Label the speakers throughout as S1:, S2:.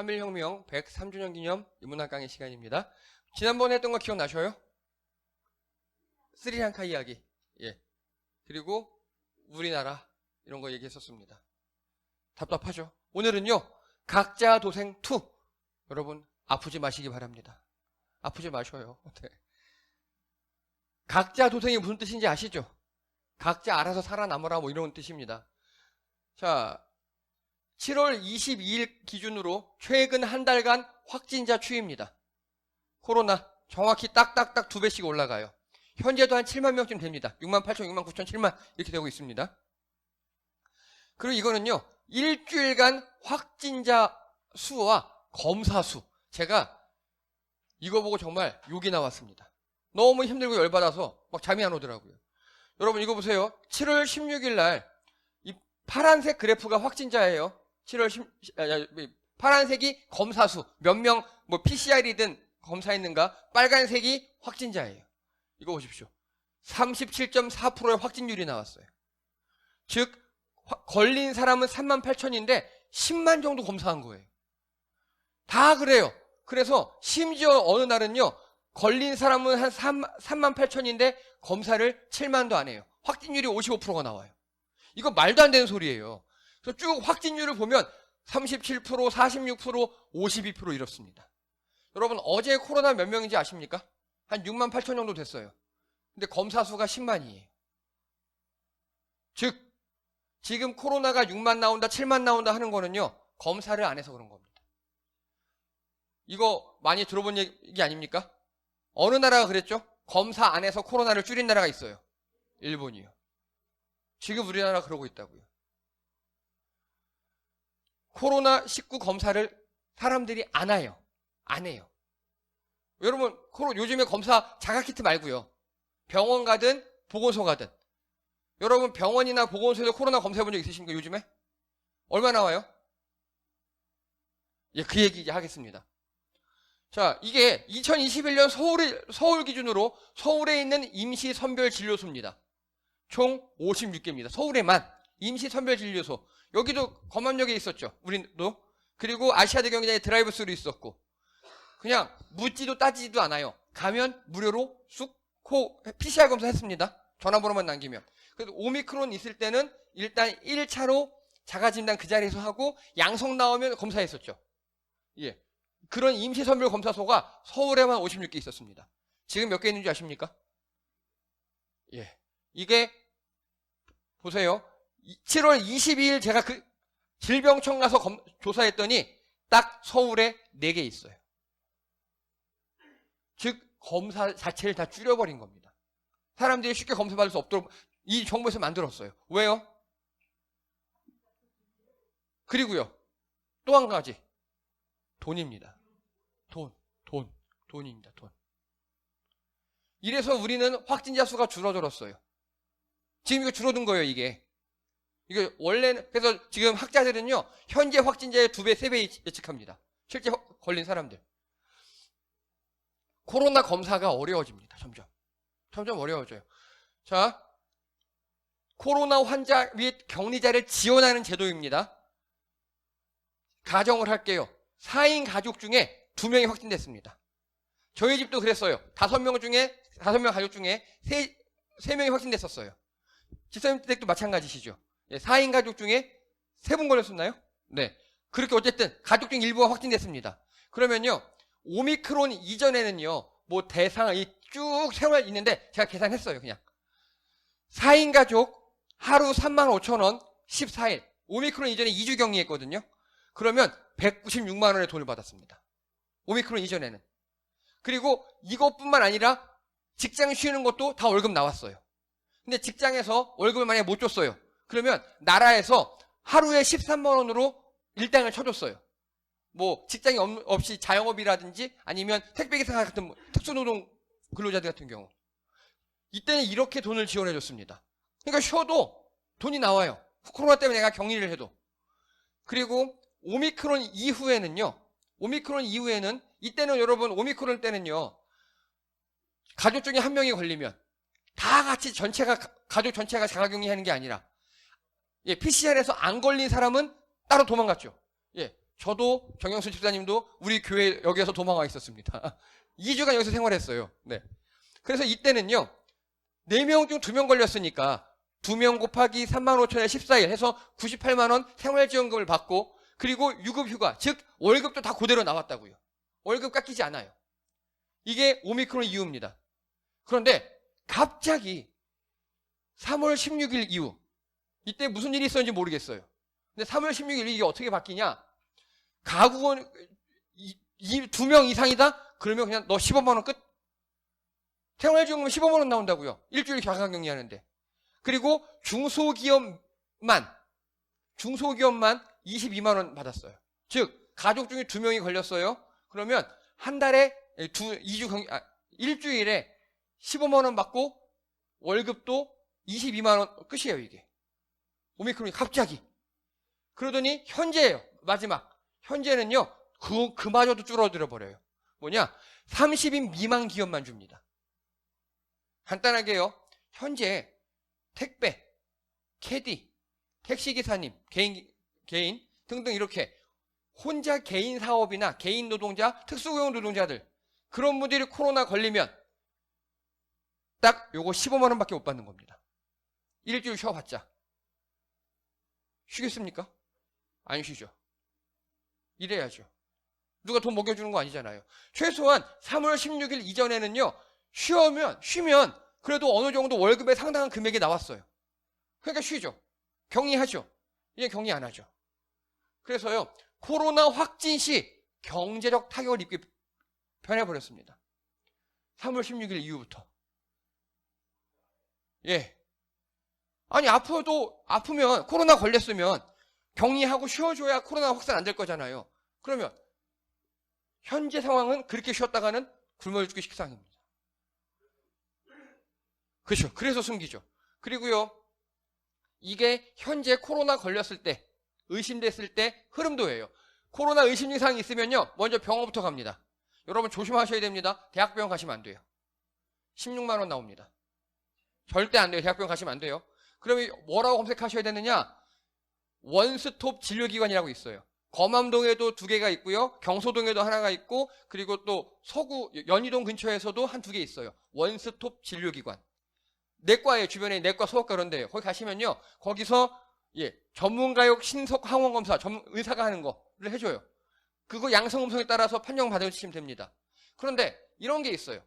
S1: 3.1혁명 103주년 기념 인문학 강의 시간입니다. 지난번에 했던 거 기억나셔요? 스리랑카 이야기. 예. 그리고 우리나라 이런 거 얘기했었습니다. 답답하죠? 오늘은요. 각자 도생 2. 여러분 아프지 마시기 바랍니다. 아프지 마셔요. 네. 각자 도생이 무슨 뜻인지 아시죠? 각자 알아서 살아남으라 뭐 이런 뜻입니다. 자, 7월 22일 기준으로 최근 한 달간 확진자 추이입니다. 코로나 정확히 딱딱딱 2배씩 올라가요. 현재도 한 7만 명쯤 됩니다. 6만 8천, 6만 9천, 7만 이렇게 되고 있습니다. 그리고 이거는요. 일주일간 확진자 수와 검사 수. 제가 이거 보고 정말 욕이 나왔습니다. 너무 힘들고 열받아서 막 잠이 안 오더라고요. 여러분 이거 보세요. 7월 16일 날 이 파란색 그래프가 확진자예요. 파란색이 검사 수. 몇 명 뭐 PCR이든 검사했는가? 빨간색이 확진자예요. 이거 보십시오. 37.4%의 확진율이 나왔어요. 즉 걸린 사람은 3만 8천인데 10만 정도 검사한 거예요. 다 그래요. 그래서 심지어 어느 날은요. 걸린 사람은 한 3만 8천인데 검사를 7만도 안 해요. 확진율이 55%가 나와요. 이거 말도 안 되는 소리예요. 그래서 쭉 확진율을 보면 37%, 46%, 52% 이렇습니다. 여러분 어제 코로나 몇 명인지 아십니까? 한 6만 8천 정도 됐어요. 근데 검사 수가 10만이에요. 즉 지금 코로나가 6만 나온다, 7만 나온다 하는 거는요. 검사를 안 해서 그런 겁니다. 이거 많이 들어본 얘기 아닙니까? 어느 나라가 그랬죠? 검사 안 해서 코로나를 줄인 나라가 있어요. 일본이요. 지금 우리나라 그러고 있다고요. 코로나19 검사를 사람들이 안 해요. 안 해요. 여러분 요즘에 검사 자가키트 말고요. 병원 가든 보건소 가든. 여러분 병원이나 보건소에서 코로나 검사해 본 적 있으십니까? 요즘에? 얼마 나와요? 예, 그 얘기 이제 하겠습니다. 자, 이게 2021년 서울 기준으로 서울에 있는 임시선별진료소입니다. 총 56개입니다. 서울에만 임시선별진료소. 여기도 검암역에 있었죠. 우리도. 그리고 아시아드 경기장에 드라이브스루 있었고. 그냥 묻지도 따지지도 않아요. 가면 무료로 쑥 PCR 검사 했습니다. 전화번호만 남기면. 그래서 오미크론 있을 때는 일단 1차로 자가진단 그 자리에서 하고 양성 나오면 검사했었죠. 예. 그런 임시선별 검사소가 서울에만 56개 있었습니다. 지금 몇 개 있는지 아십니까? 예. 이게 보세요. 7월 22일 제가 그 질병청 가서 조사했더니 딱 서울에 4개 있어요. 즉 검사 자체를 다 줄여버린 겁니다. 사람들이 쉽게 검사받을 수 없도록 이 정부에서 만들었어요. 왜요? 그리고요. 또 한 가지. 돈입니다. 돈입니다. 돈. 이래서 우리는 확진자 수가 줄어들었어요. 지금 이거 줄어든 거예요, 이게. 이게 원래는, 그래서 지금 학자들은요, 현재 확진자의 2배, 3배 예측합니다. 실제 걸린 사람들. 코로나 검사가 어려워집니다, 점점 어려워져요. 자, 코로나 환자 및 격리자를 지원하는 제도입니다. 가정을 할게요. 4인 가족 중에 2명이 확진됐습니다. 저희 집도 그랬어요. 5명 가족 중에 3명이 확진됐었어요. 집사님 댁도 마찬가지시죠. 4인 가족 중에 3분 걸렸었나요? 네. 그렇게 어쨌든 가족 중 일부가 확진됐습니다. 그러면요. 오미크론 이전에는요. 뭐 대상이 쭉 세월 있는데 제가 계산했어요. 그냥. 4인 가족 하루 35,000원 14일. 오미크론 이전에 2주 격리했거든요. 그러면 196만 원의 돈을 받았습니다. 오미크론 이전에는. 그리고 이것뿐만 아니라 직장 쉬는 것도 다 월급 나왔어요. 근데 직장에서 월급을 만약에 못 줬어요. 그러면 나라에서 하루에 13만 원으로 일당을 쳐줬어요. 뭐 직장이 없이 자영업이라든지 아니면 택배기사 같은 뭐 특수노동 근로자들 같은 경우. 이때는 이렇게 돈을 지원해줬습니다. 그러니까 쉬어도 돈이 나와요. 코로나 때문에 내가 격리를 해도. 그리고 오미크론 이후에는 이때는 여러분 오미크론 때는요. 가족 중에 한 명이 걸리면 다 같이 가족 전체가 자가격리하는 게 아니라 PCR에서 안 걸린 사람은 따로 도망갔죠. 저도 정영수 집사님도 우리 교회 여기에서 도망와 있었습니다. 2주간 여기서 생활했어요. 네. 그래서 이때는요, 4명 중 2명 걸렸으니까 2명 곱하기 35,000에 14일 해서 98만원 생활지원금을 받고, 그리고 유급휴가, 즉 월급도 다 그대로 나왔다고요. 월급 깎이지 않아요. 이게 오미크론 이후입니다. 그런데 갑자기 3월 16일 이후, 이때 무슨 일이 있었는지 모르겠어요. 근데 3월 16일 이게 어떻게 바뀌냐? 가구원 2명 이상이다? 그러면 그냥 너 15만원 끝? 생활지원금 15만원 나온다고요. 일주일 자가격리하는데. 그리고 중소기업만 22만원 받았어요. 즉 가족 중에 2명이 걸렸어요. 그러면 한 달에 일주일에 15만원 받고 월급도 22만원 끝이에요. 이게 오미크론이 갑자기. 그러더니 현재예요. 마지막 현재는요, 그마저도 줄어들어 버려요. 뭐냐? 30인 미만 기업만 줍니다. 간단하게요, 현재 택배, 캐디, 택시기사님, 개인 등등 이렇게 혼자 개인 사업이나 개인 노동자, 특수고용 노동자들, 그런 분들이 코로나 걸리면 딱 요거 15만원 밖에 못 받는 겁니다. 일주일 쉬어봤자. 쉬겠습니까? 안 쉬죠. 이래야죠. 누가 돈 먹여주는 거 아니잖아요. 최소한 3월 16일 이전에는요, 쉬면 그래도 어느 정도 월급에 상당한 금액이 나왔어요. 그러니까 쉬죠. 격리하죠. 이제 격리 안 하죠. 그래서요, 코로나 확진 시 경제적 타격을 입게 변해버렸습니다. 3월 16일 이후부터. 예. 아니, 아프면, 코로나 걸렸으면 격리하고 쉬어줘야 코로나 확산 안 될 거잖아요. 그러면 현재 상황은 그렇게 쉬었다가는 굶어 죽기 식상입니다. 그렇죠. 그래서 숨기죠. 그리고요, 이게 현재 코로나 걸렸을 때, 의심됐을 때 흐름도예요. 코로나 의심 증상이 있으면요, 먼저 병원부터 갑니다. 여러분 조심하셔야 됩니다. 대학병원 가시면 안 돼요. 16만 원 나옵니다. 절대 안 돼요. 대학병원 가시면 안 돼요. 그러면 뭐라고 검색하셔야 되느냐? 원스톱 진료기관이라고 있어요. 검암동에도 2개가 있고요, 경소동에도 하나가 있고, 그리고 또 서구 연희동 근처에서도 한 2개 있어요. 원스톱 진료기관. 내과에 주변에 내과, 소아과 그런 데요. 거기 가시면요, 거기서 전문가용 신속 항원 검사, 의사가 하는 거를 해줘요. 그거 양성 음성에 따라서 판정 받으시면 됩니다. 그런데 이런 게 있어요.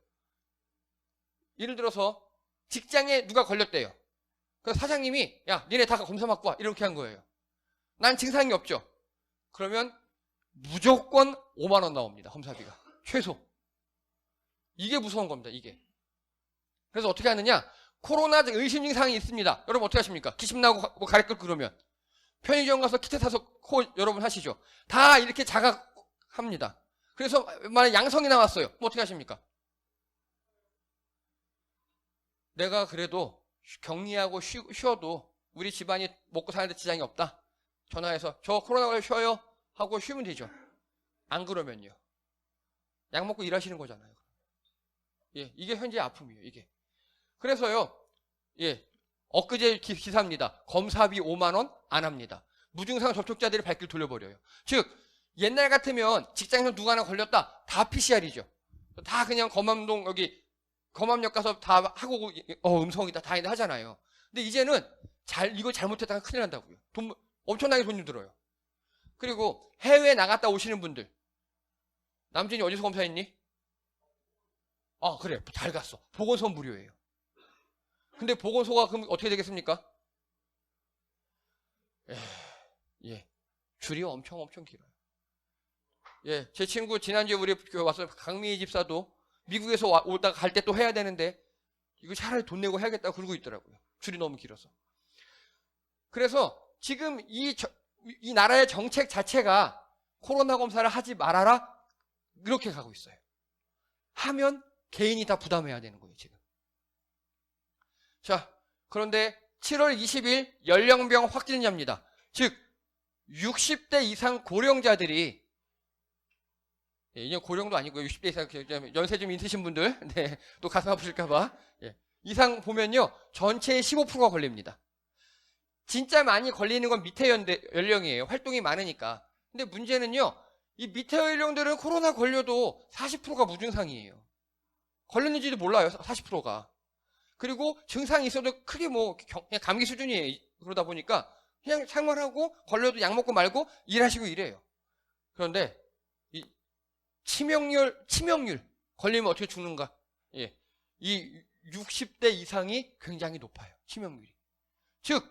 S1: 예를 들어서 직장에 누가 걸렸대요. 그래서 사장님이 야, 니네 다 검사 받고 와, 이렇게 한 거예요. 난 증상이 없죠. 그러면 무조건 5만 원 나옵니다. 검사비가 최소. 이게 무서운 겁니다. 이게. 그래서 어떻게 하느냐? 코로나 의심 증상이 있습니다. 여러분 어떻게 하십니까? 기침 나고 뭐 가래 끓고 그러면 편의점 가서 키트 사서 코 여러분 하시죠. 다 이렇게 자각합니다. 그래서 만약 양성이 나왔어요. 뭐 어떻게 하십니까? 내가 그래도 격리하고 쉬어도 우리 집안이 먹고 사는데 지장이 없다. 전화해서 저 코로나 걸려 쉬어요 하고 쉬면 되죠. 안 그러면요, 약 먹고 일하시는 거잖아요. 예, 이게 현재 아픔이에요. 이게. 그래서요, 엊그제 기사입니다. 검사비 5만 원 안 합니다. 무증상 접촉자들이 발길 돌려버려요. 즉 옛날 같으면 직장에서 누가 하나 걸렸다, 다 PCR이죠. 다 그냥 검암동 여기 검암역 가서 다 하고 음성이다 다 하잖아요. 근데 이제는 이거 잘못했다가 큰일 난다고요. 엄청나게 돈이 들어요. 그리고 해외 나갔다 오시는 분들, 남진이 어디서 검사했니? 그래, 잘 갔어. 보건소 무료예요. 근데 보건소가 그럼 어떻게 되겠습니까? 줄이 엄청 길어요. 제 친구 지난주에 우리 교회 와서 강미희 집사도 미국에서 오다가 갈 때 또 해야 되는데 이거 차라리 돈 내고 해야겠다고 그러고 있더라고요. 줄이 너무 길어서. 그래서 지금 이 나라의 정책 자체가 코로나 검사를 하지 말아라 이렇게 가고 있어요. 하면 개인이 다 부담해야 되는 거예요, 지금. 자, 그런데 7월 20일 연령병 확진자입니다. 즉 60대 이상 고령자들이, 이제 고령도 아니고 60대 이상 연세 좀 있으신 분들, 또 가슴 아프실까봐, 이상 보면요, 전체의 15%가 걸립니다. 진짜 많이 걸리는 건 밑에 연령이에요. 활동이 많으니까. 근데 문제는요, 이 밑에 연령들은 코로나 걸려도 40%가 무증상이에요. 걸렸는지도 몰라요, 40%가. 그리고 증상이 있어도 크게 뭐 그냥 감기 수준이에요. 그러다 보니까 그냥 생활하고 걸려도 약 먹고 말고 일하시고 이래요. 그런데 이 치명률 걸리면 어떻게 죽는가? 예, 이 60대 이상이 굉장히 높아요. 치명률이. 즉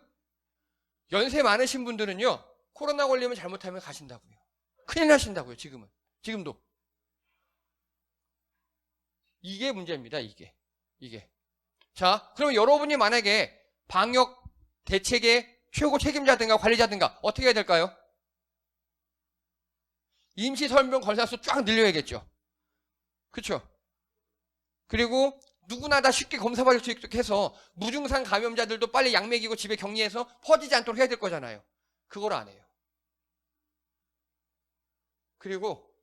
S1: 연세 많으신 분들은요, 코로나 걸리면 잘못하면 가신다고요. 큰일 나신다고요. 지금도. 이게 문제입니다. 이게. 자, 그러면 여러분이 만약에 방역 대책의 최고 책임자든가 관리자든가 어떻게 해야 될까요? 임시 설명 검사수 쫙 늘려야겠죠. 그렇죠? 그리고 누구나 다 쉽게 검사받을 수 있도록 해서 무증상 감염자들도 빨리 약 먹이고 집에 격리해서 퍼지지 않도록 해야 될 거잖아요. 그걸 안 해요. 그리고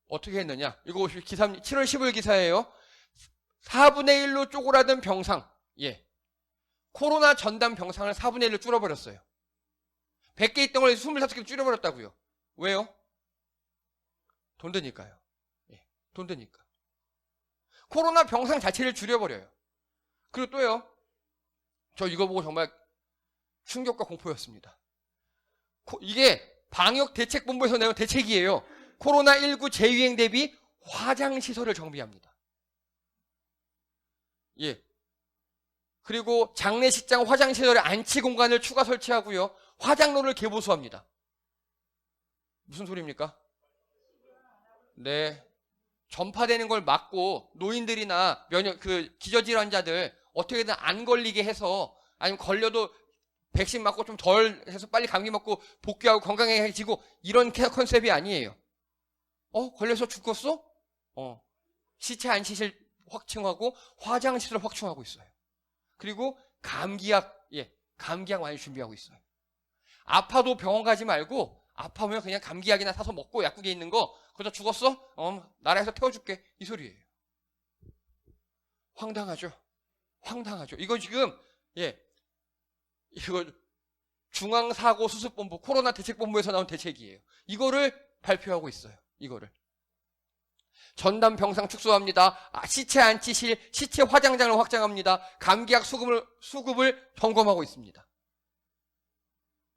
S1: 어떻게 했느냐? 이거 기사 7월 15일 기사예요. 4분의 1로 쪼그라든 병상. 예. 코로나 전담 병상을 4분의 1로 줄여버렸어요. 100개 있던 걸 25개 줄여버렸다고요. 왜요? 돈 드니까요. 예. 돈 드니까. 코로나 병상 자체를 줄여버려요. 그리고 또요. 저 이거 보고 정말 충격과 공포였습니다. 이게 방역대책본부에서 내온 대책이에요. 코로나19 재유행 대비 화장시설을 정비합니다. 예. 그리고 장례식장 화장시설에 안치 공간을 추가 설치하고요. 화장로를 개보수합니다. 무슨 소리입니까? 네. 전파되는 걸 막고 노인들이나 기저질환자들 어떻게든 안 걸리게 해서, 아니면 걸려도 백신 맞고 좀 덜 해서 빨리 감기 먹고 복귀하고 건강해지고, 이런 컨셉이 아니에요. 걸려서 죽었어? 시체 안치실 확충하고 화장실을 확충하고 있어요. 그리고 감기약 많이 준비하고 있어요. 아파도 병원 가지 말고, 아파면 그냥 감기약이나 사서 먹고 약국에 있는 거, 그저 죽었어? 나라에서 태워줄게. 이 소리예요. 황당하죠? 이거 지금, 이거 중앙사고수습본부, 코로나 대책본부에서 나온 대책이에요. 이거를 발표하고 있어요. 이거를. 전담 병상 축소합니다. 시체 안치실, 시체 화장장을 확장합니다. 감기약 수급을 점검하고 있습니다.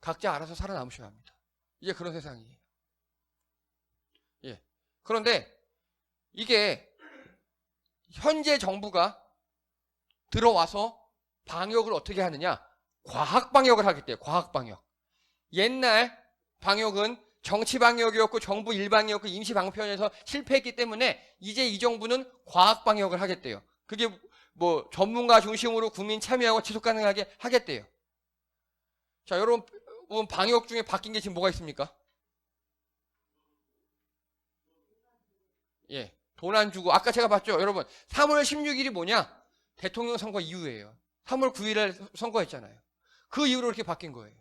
S1: 각자 알아서 살아남으셔야 합니다. 이게 그런 세상이에요. 그런데 이게 현재 정부가 들어와서 방역을 어떻게 하느냐? 과학 방역을 하겠대요. 과학 방역. 옛날 방역은 정치 방역이었고 정부 일방이었고 임시 방편에서 실패했기 때문에 이제 이 정부는 과학 방역을 하겠대요. 그게 뭐 전문가 중심으로 국민 참여하고 지속 가능하게 하겠대요. 자, 여러분 방역 중에 바뀐 게 지금 뭐가 있습니까? 돈 안 주고, 아까 제가 봤죠? 여러분, 3월 16일이 뭐냐? 대통령 선거 이후예요. 3월 9일에 선거했잖아요. 그 이후로 이렇게 바뀐 거예요.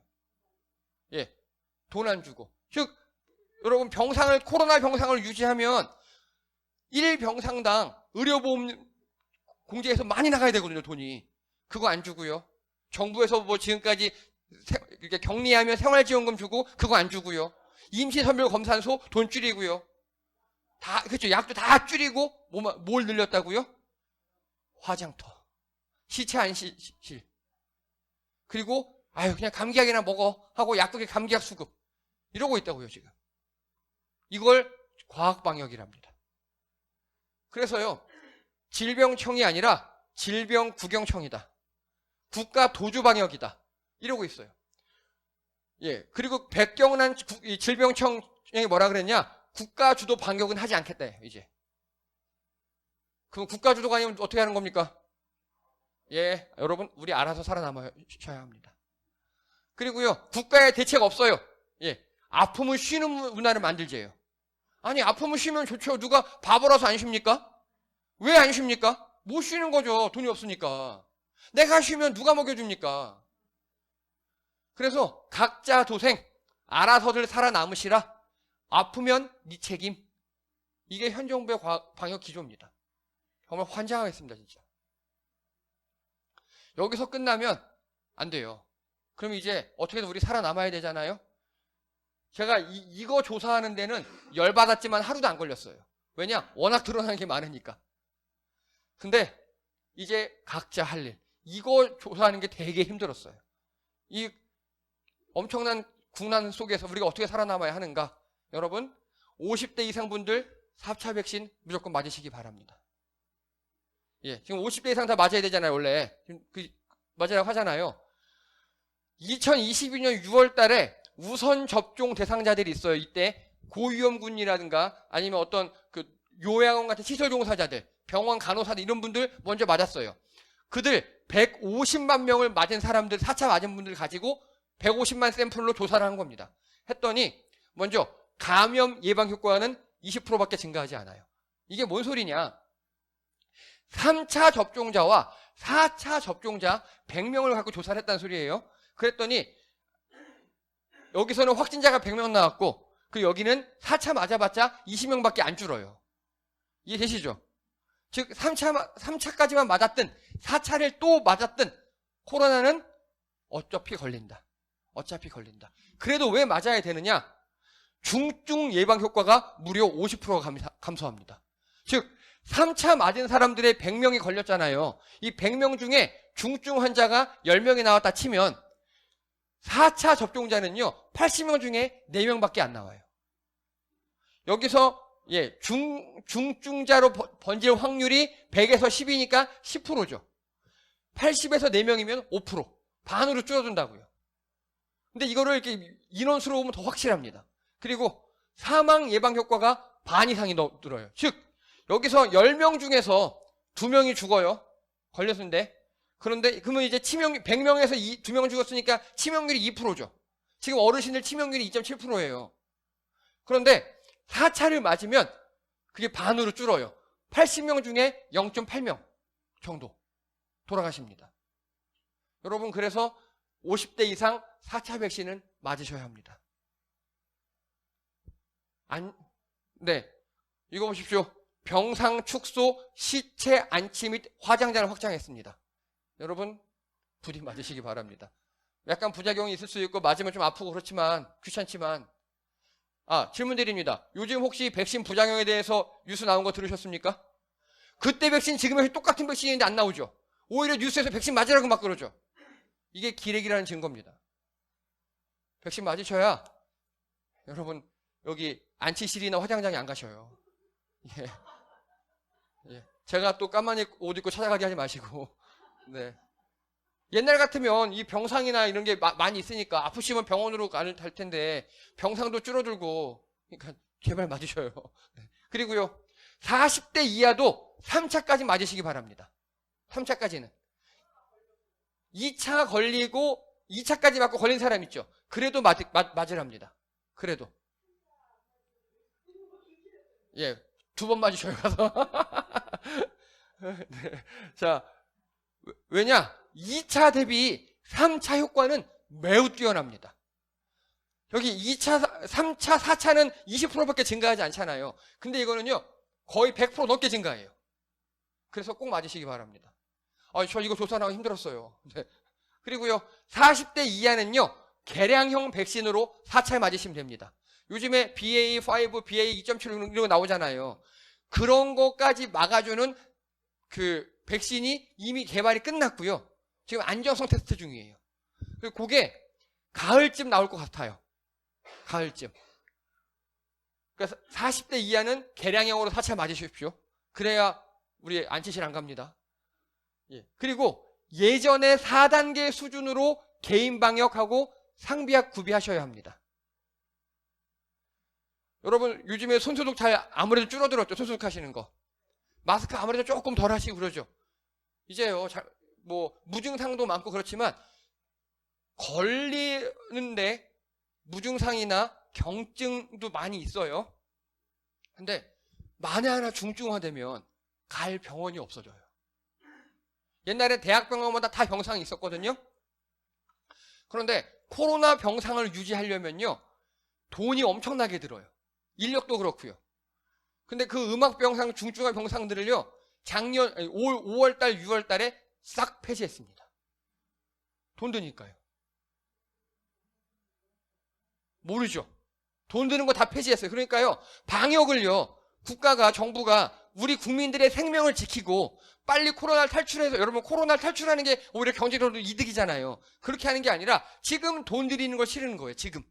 S1: 돈 안 주고. 즉, 여러분, 코로나 병상을 유지하면 1병상당 의료보험 공제에서 많이 나가야 되거든요, 돈이. 그거 안 주고요. 정부에서 뭐 지금까지 격리하면 생활지원금 주고, 그거 안 주고요. 임시선별검사소 돈 줄이고요. 그렇죠. 약도 다 줄이고, 뭘 늘렸다고요? 화장터, 시체 안치실. 그리고, 그냥 감기약이나 먹어. 하고 약국에 감기약 수급. 이러고 있다고요, 지금. 이걸 과학방역이랍니다. 그래서요, 질병청이 아니라 질병구경청이다. 국가도주방역이다. 이러고 있어요. 그리고 백경란 질병청이 뭐라 그랬냐? 국가주도 방역은 하지 않겠다, 이제. 그럼 국가주도가 아니면 어떻게 하는 겁니까? 여러분, 우리 알아서 살아남으셔야 합니다. 그리고요, 국가의 대책 없어요. 아픔을 쉬는 문화를 만들재요. 아니, 아픔을 쉬면 좋죠. 누가 바보라서 안 쉽니까? 왜 안 쉽니까? 못 쉬는 거죠. 돈이 없으니까. 내가 쉬면 누가 먹여줍니까? 그래서 각자 도생, 알아서들 살아남으시라. 아프면 네 책임. 이게 현 정부의 방역 기조입니다. 정말 환장하겠습니다, 진짜. 여기서 끝나면 안 돼요. 그럼 이제 어떻게든 우리 살아남아야 되잖아요. 제가 이거 조사하는 데는 열받았지만 하루도 안 걸렸어요. 왜냐? 워낙 드러나는 게 많으니까. 근데 이제 각자 할 일. 이거 조사하는 게 되게 힘들었어요. 이 엄청난 국난 속에서 우리가 어떻게 살아남아야 하는가? 여러분, 50대 이상 분들 4차 백신 무조건 맞으시기 바랍니다. 예, 지금 50대 이상 다 맞아야 되잖아요, 원래. 맞으라고 하잖아요. 2022년 6월 달에 우선 접종 대상자들이 있어요. 이때 고위험군이라든가 아니면 어떤 그 요양원 같은 시설 종사자들, 병원 간호사들 이런 분들 먼저 맞았어요. 그들 150만 명을 맞은 사람들, 4차 맞은 분들 가지고 150만 샘플로 조사를 한 겁니다. 했더니 먼저 감염 예방 효과는 20%밖에 증가하지 않아요. 이게 뭔 소리냐? 3차 접종자와 4차 접종자 100명을 갖고 조사를 했다는 소리예요. 그랬더니 여기서는 확진자가 100명 나왔고 그 여기는 4차 맞아봤자 20명밖에 안 줄어요. 이해되시죠? 즉 3차까지만 맞았든 4차를 또 맞았든 코로나는 어차피 걸린다. 어차피 걸린다. 그래도 왜 맞아야 되느냐? 중증 예방 효과가 무려 50%가 감소합니다. 즉 3차 맞은 사람들의 100명이 걸렸잖아요. 이 100명 중에 중증 환자가 10명이 나왔다 치면 4차 접종자는요 80명 중에 4명밖에 안 나와요. 여기서 중증자로 번질 확률이 100에서 10이니까 10%죠. 80에서 4명이면 5%. 반으로 줄어든다고요. 근데 이거를 이렇게 인원수로 보면 더 확실합니다. 그리고 사망 예방 효과가 반 이상이 늘어요. 즉 여기서 10명 중에서 2명이 죽어요. 걸렸는데. 그런데 그러면 이제 100명에서 2명 죽었으니까 치명률이 2%죠. 지금 어르신들 치명률이 2.7%예요. 그런데 4차를 맞으면 그게 반으로 줄어요. 80명 중에 0.8명 정도 돌아가십니다. 여러분 그래서 50대 이상 4차 백신은 맞으셔야 합니다. 네, 이거 보십시오. 병상 축소, 시체 안치 및 화장장을 확장했습니다. 여러분 부디 맞으시기 바랍니다. 약간 부작용이 있을 수 있고 맞으면 좀 아프고 그렇지만 귀찮지만 질문 드립니다. 요즘 혹시 백신 부작용에 대해서 뉴스 나온 거 들으셨습니까? 그때 백신 지금의 똑같은 백신인데 안 나오죠. 오히려 뉴스에서 백신 맞으라고 막 그러죠. 이게 기레기라는 증거입니다. 백신 맞으셔야 여러분 여기 안치실이나 화장장에 안 가셔요. 예. 제가 또 까만 옷 입고 찾아가게 하지 마시고. 네. 옛날 같으면 이 병상이나 이런 게 많이 있으니까 아프시면 병원으로 갈 텐데 병상도 줄어들고 그러니까 제발 맞으셔요. 네. 그리고요 40대 이하도 3차까지 맞으시기 바랍니다. 3차까지는 2차 걸리고 2차까지 맞고 걸린 사람 있죠. 그래도 맞으랍니다. 그래도 2번 맞으셔요 가서. 네. 자, 왜냐? 2차 대비 3차 효과는 매우 뛰어납니다. 여기 2차, 3차, 4차는 20%밖에 증가하지 않잖아요. 근데 이거는요 거의 100% 넘게 증가해요. 그래서 꼭 맞으시기 바랍니다. 저 이거 조사하기 힘들었어요. 네. 그리고요 40대 이하는요 개량형 백신으로 4차를 맞으시면 됩니다. 요즘에 BA5, BA2.7 이런 거 나오잖아요. 그런 것까지 막아주는 그 백신이 이미 개발이 끝났고요. 지금 안정성 테스트 중이에요. 그게 가을쯤 나올 것 같아요. 가을쯤. 그래서 40대 이하는 개량형으로 4차 맞으십시오. 그래야 우리 안치실 안 갑니다. 그리고 예전의 4단계 수준으로 개인 방역하고 상비약 구비하셔야 합니다. 여러분 요즘에 손소독 아무래도 줄어들었죠. 손소독 하시는 거. 마스크 아무래도 조금 덜 하시고 그러죠. 이제요 무증상도 많고 그렇지만 걸리는데 무증상이나 경증도 많이 있어요. 근데 만에 하나 중증화되면 갈 병원이 없어져요. 옛날에 대학병원마다 다 병상이 있었거든요. 그런데 코로나 병상을 유지하려면요 돈이 엄청나게 들어요. 인력도 그렇고요. 근데 그 음악병상, 중증화 병상들을요 작년 5월달, 6월달에 싹 폐지했습니다. 돈 드니까요. 모르죠. 돈 드는 거 다 폐지했어요. 그러니까요, 방역을요, 국가가, 정부가 우리 국민들의 생명을 지키고 빨리 코로나를 탈출해서, 여러분 코로나를 탈출하는 게 오히려 경제적으로 이득이잖아요. 그렇게 하는 게 아니라 지금 돈 들이는 걸 싫은 거예요. 지금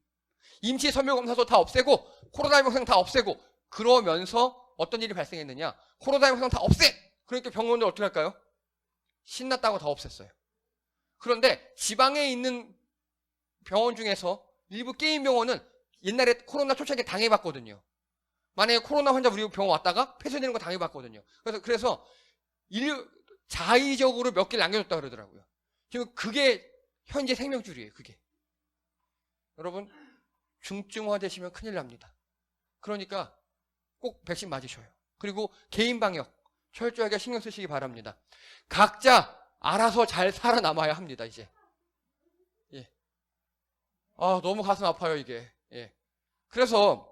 S1: 임시 선별검사소 다 없애고 코로나19 병상 다 없애고, 그러면서 어떤 일이 발생했느냐, 코로나19 병상 다 없애! 그러니까 병원들 어떻게 할까요? 신났다고 다 없앴어요. 그런데 지방에 있는 병원 중에서 일부 게임 병원은 옛날에 코로나 초창기에 당해봤거든요. 만약에 코로나 환자 우리 병원 왔다가 폐쇄되는 거 당해봤거든요. 그래서 자의적으로 몇 개를 남겨줬다 그러더라고요. 지금 그게 현재 생명줄이에요. 그게. 여러분, 중증화 되시면 큰일 납니다. 그러니까 꼭 백신 맞으셔요. 그리고 개인 방역 철저하게 신경 쓰시기 바랍니다. 각자 알아서 잘 살아남아야 합니다. 이제. 예. 아, 너무 가슴 아파요, 이게. 예. 그래서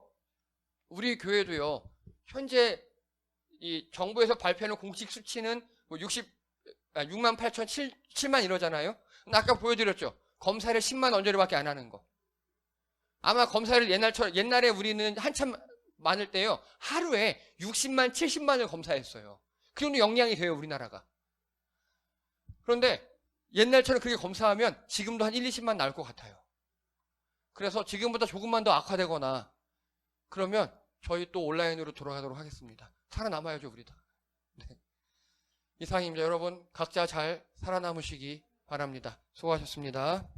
S1: 우리 교회도요, 현재 이 정부에서 발표하는 공식 수치는 뭐 6만 8천, 7만 이러잖아요. 근데 아까 보여드렸죠. 검사를 10만 언저리밖에 안 하는 거. 아마 검사를 옛날에 우리는 한참 많을 때요, 하루에 60만, 70만을 검사했어요. 그 정도 역량이 돼요, 우리나라가. 그런데 옛날처럼 그렇게 검사하면 지금도 한 1, 20만 나올 것 같아요. 그래서 지금보다 조금만 더 악화되거나 그러면 저희 또 온라인으로 돌아가도록 하겠습니다. 살아남아야죠, 우리도. 네. 이상입니다. 여러분, 각자 잘 살아남으시기 바랍니다. 수고하셨습니다.